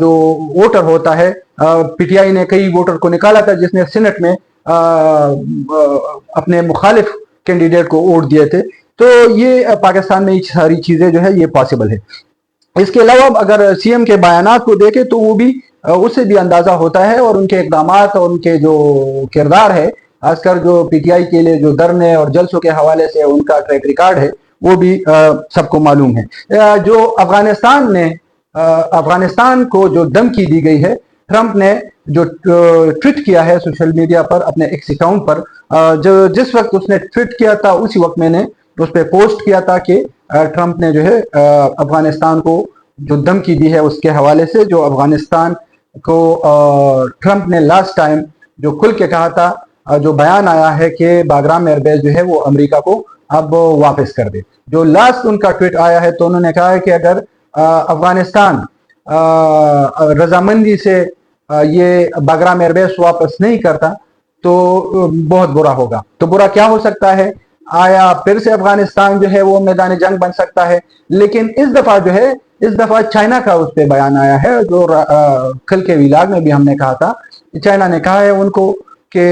جو ووٹر ہوتا ہے, پی ٹی آئی نے کئی ووٹر کو نکالا تھا جس نے سینٹ میں اپنے مخالف کینڈیڈیٹ کو ووٹ دیے تھے. تو یہ پاکستان میں یہ ساری چیزیں جو ہے یہ پاسبل ہے. اس کے علاوہ اگر سی ایم کے بیانات کو دیکھیں تو وہ بھی اس سے بھی اندازہ ہوتا ہے, اور ان کے اقدامات اور ان کے جو کردار ہے, خاص کر جو پی ٹی آئی کے لیے جو دھرنے اور جلسوں کے حوالے سے ان کا ٹریک ریکارڈ ہے وہ بھی سب کو معلوم ہے. جو افغانستان کو جو دھمکی دی گئی ہے, ٹرمپ نے جو ٹویٹ کیا ہے سوشل میڈیا پر اپنے ایکس اکاؤنٹ پر, جس وقت اس نے ٹویٹ کیا تھا اسی وقت میں نے اس پہ پوسٹ کیا تھا کہ ٹرمپ نے جو ہے افغانستان کو جو دھمکی دی ہے اس کے حوالے سے, جو افغانستان کو ٹرمپ نے لاسٹ ٹائم جو کھل کے کہا تھا, جو بیان آیا ہے کہ باگرام ایئر بیس جو ہے وہ امریکہ کو اب واپس کر دے. جو لاسٹ ان کا ٹویٹ آیا ہے تو انہوں نے کہا ہے کہ اگر افغانستان رضامندی سے یہ باگرام ایئر بیس واپس نہیں کرتا تو بہت برا ہوگا. تو برا کیا ہو سکتا ہے؟ آیا پھر سے افغانستان جو ہے وہ میدان جنگ بن سکتا ہے؟ لیکن اس دفعہ جو ہے چائنا کا اس پہ بیان آیا ہے, جو کل کے ویلاگ میں بھی ہم نے کہا تھا. چائنا نے کہا ہے ان کو کہ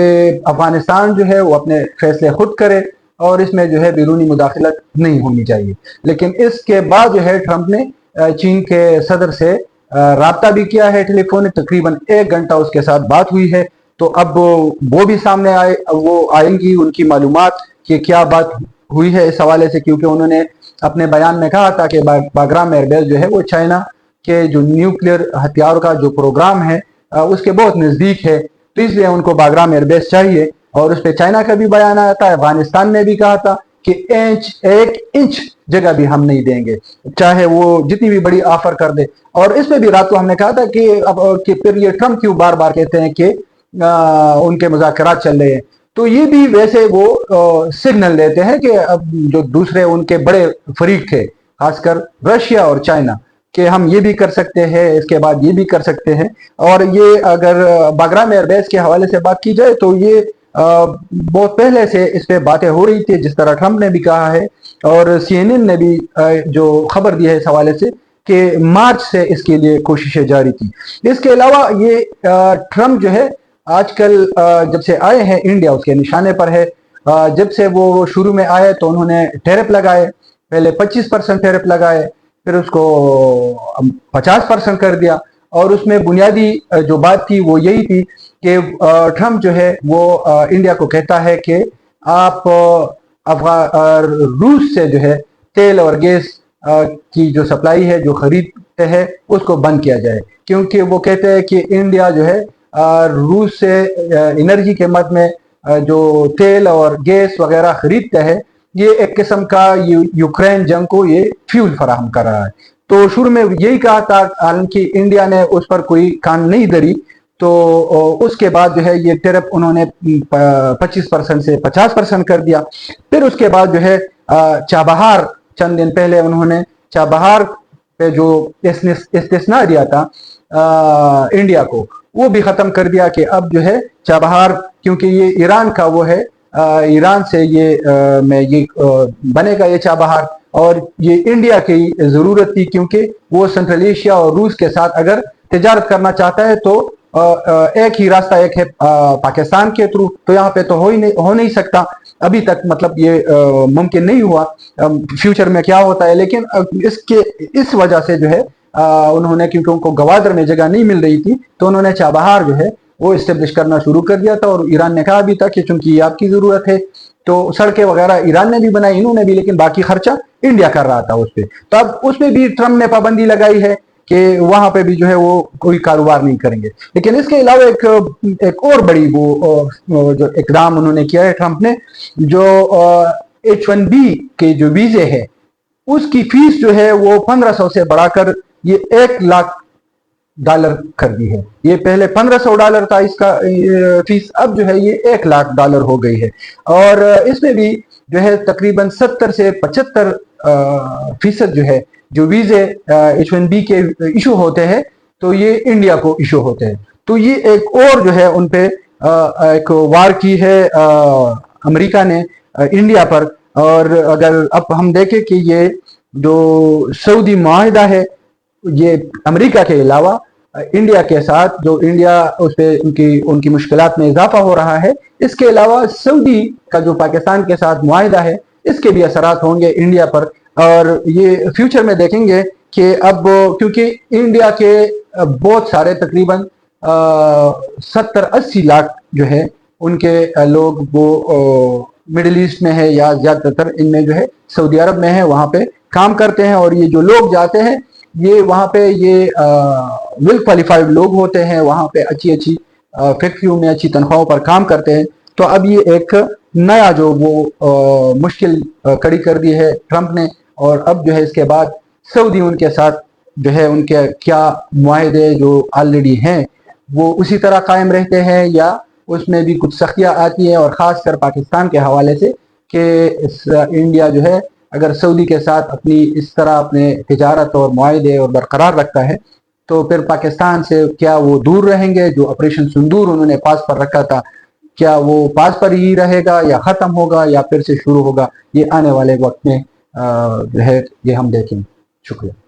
افغانستان جو ہے وہ اپنے فیصلے خود کرے اور اس میں جو ہے بیرونی مداخلت نہیں ہونی چاہیے. لیکن اس کے بعد جو ہے ٹرمپ نے چین کے صدر سے رابطہ بھی کیا ہے ٹیلی فون, تقریباً 1 گھنٹہ اس کے ساتھ بات ہوئی ہے. تو اب وہ بھی سامنے آئیں گی ان کی معلومات کہ کیا بات ہوئی ہے اس حوالے سے, کیونکہ انہوں نے اپنے بیان میں کہا تھا کہ باگرام ایئر بیس جو ہے وہ چائنا کے جو نیوکلیئر ہتھیاروں کا جو پروگرام ہے اس کے بہت نزدیک ہے, تو اس لیے ان کو باگرام ایئر بیس چاہیے. اور اس پہ چائنا کا بھی بیان آیا تھا. افغانستان نے بھی کہا تھا کہ 1 انچ جگہ بھی ہم نہیں دیں گے, چاہے وہ جتنی بھی بڑی آفر کر دے. اور اس میں بھی رات کو ہم نے کہا تھا کہ پھر یہ ٹرمپ کیوں بار بار کہتے ہیں کہ ان کے مذاکرات چل رہے ہیں. تو یہ بھی ویسے وہ سگنل دیتے ہیں کہ اب جو دوسرے ان کے بڑے فریق تھے, خاص کر رشیا اور چائنا, کہ ہم یہ بھی کر سکتے ہیں, اس کے بعد یہ بھی کر سکتے ہیں. اور یہ اگر باگرام ایئر بیس کے حوالے سے بات کی جائے تو یہ بہت پہلے سے اس پہ باتیں ہو رہی تھی, جس طرح ٹرمپ نے بھی کہا ہے اور سی این این نے بھی جو خبر دی ہے اس حوالے سے کہ مارچ سے اس کے لیے کوششیں جاری تھی. اس کے علاوہ یہ ٹرمپ جو ہے آج کل جب سے آئے ہیں انڈیا اس کے نشانے پر ہے. جب سے وہ شروع میں آئے تو انہوں نے ٹیرف لگائے, پہلے 25% ٹیرف لگائے, پھر اس کو 50% کر دیا. اور اس میں بنیادی جو بات تھی وہ یہی تھی کہ ٹرمپ جو ہے وہ انڈیا کو کہتا ہے کہ آپ روس سے جو ہے تیل اور گیس کی جو سپلائی ہے جو خریدتے ہیں اس کو بند کیا جائے, کیونکہ وہ کہتے ہیں کہ انڈیا جو ہے روس سے انرجی کے مد میں جو تیل اور گیس وغیرہ خریدتے ہیں یہ ایک قسم کا یوکرین جنگ کو یہ فیول فراہم کر رہا ہے. تو شروع میں یہی کہا تھا, حالانکہ انڈیا نے اس پر کوئی کان نہیں دھری. تو اس کے بعد جو ہے یہ ٹیرف انہوں نے 25% سے 50% کر دیا. پھر اس کے بعد جو ہے چابہار, چند دن پہلے انہوں نے چابہار پہ جو استثناء دیا تھا انڈیا کو وہ بھی ختم کر دیا کہ اب جو ہے چابہار, کیونکہ یہ ایران کا وہ ہے, ایران سے یہ بنے گا یہ چابہار, اور یہ انڈیا کی ضرورت تھی کیونکہ وہ سنٹرل ایشیا اور روس کے ساتھ اگر تجارت کرنا چاہتا ہے تو ایک ہی راستہ ایک ہے پاکستان کے تھرو, تو یہاں پہ تو ہو نہیں سکتا ابھی تک, مطلب یہ ممکن نہیں ہوا. فیوچر میں کیا ہوتا ہے, لیکن اس وجہ سے جو ہے انہوں نے, کیونکہ ان کو گوادر میں جگہ نہیں مل رہی تھی تو انہوں نے چابہار جو ہے وہ اسٹیبلش کرنا شروع کر دیا تھا. اور ایران نے کہا بھی تھا کہ چونکہ یہ آپ کی ضرورت ہے تو سڑکیں وغیرہ ایران نے بھی بنائی, انہوں نے بھی, لیکن باقی خرچہ انڈیا کر رہا تھا اس پہ. تو اب اس میں بھی ٹرمپ نے پابندی لگائی ہے کہ وہاں پہ بھی جو ہے وہ کوئی کاروبار نہیں کریں گے. لیکن اس کے علاوہ ایک اور بڑی وہ جو اقدام انہوں نے کیا ہے ٹرمپ نے, جو H1B کے جو ویزے ہے اس کی فیس جو ہے وہ 1500 سے بڑھا کر یہ $1,00,000 کر دی ہے. یہ پہلے $1,500 تھا اس کا فیس, اب جو ہے یہ $1,00,000 ہو گئی ہے. اور اس میں بھی جو ہے تقریباً 70 سے 75% جو ہے جو ویزے H1B کے ایشو ہوتے ہیں تو یہ انڈیا کو ایشو ہوتے ہیں. تو یہ ایک اور جو ہے ان پہ ایک وار کی ہے امریکہ نے انڈیا پر. اور اگر اب ہم دیکھیں کہ یہ جو سعودی معاہدہ ہے یہ امریکہ کے علاوہ انڈیا کے ساتھ جو انڈیا اس پہ ان کی مشکلات میں اضافہ ہو رہا ہے، اس کے علاوہ سعودی کا جو پاکستان کے ساتھ معاہدہ ہے اس کے بھی اثرات ہوں گے انڈیا پر. اور یہ فیوچر میں دیکھیں گے کہ اب کیونکہ انڈیا کے بہت سارے تقریباً 70-80 لاکھ جو ہے ان کے لوگ وہ مڈل ایسٹ میں ہے یا زیادہ تر ان میں جو ہے سعودی عرب میں ہے، وہاں پہ کام کرتے ہیں. اور یہ جو لوگ جاتے ہیں یہ وہاں پہ یہ ویل کوالیفائڈ لوگ ہوتے ہیں، وہاں پہ اچھی فیکٹریوں میں اچھی تنخواہوں پر کام کرتے ہیں. تو اب یہ ایک نیا جو وہ مشکل کڑی کر دی ہے ٹرمپ نے، اور اب جو ہے اس کے بعد سعودی ان کے ساتھ جو ہے ان کے کیا معاہدے جو آلریڈی ہیں وہ اسی طرح قائم رہتے ہیں یا اس میں بھی کچھ سختیاں آتی ہیں. اور خاص کر پاکستان کے حوالے سے کہ انڈیا جو ہے اگر سعودی کے ساتھ اپنی اس طرح اپنے تجارت اور معاہدے اور برقرار رکھتا ہے تو پھر پاکستان سے کیا وہ دور رہیں گے؟ جو آپریشن سندور انہوں نے پاس پر رکھا تھا کیا وہ پاس پر ہی رہے گا یا ختم ہوگا یا پھر سے شروع ہوگا؟ یہ آنے والے وقت میں جو ہے یہ ہم دیکھیں. شکریہ.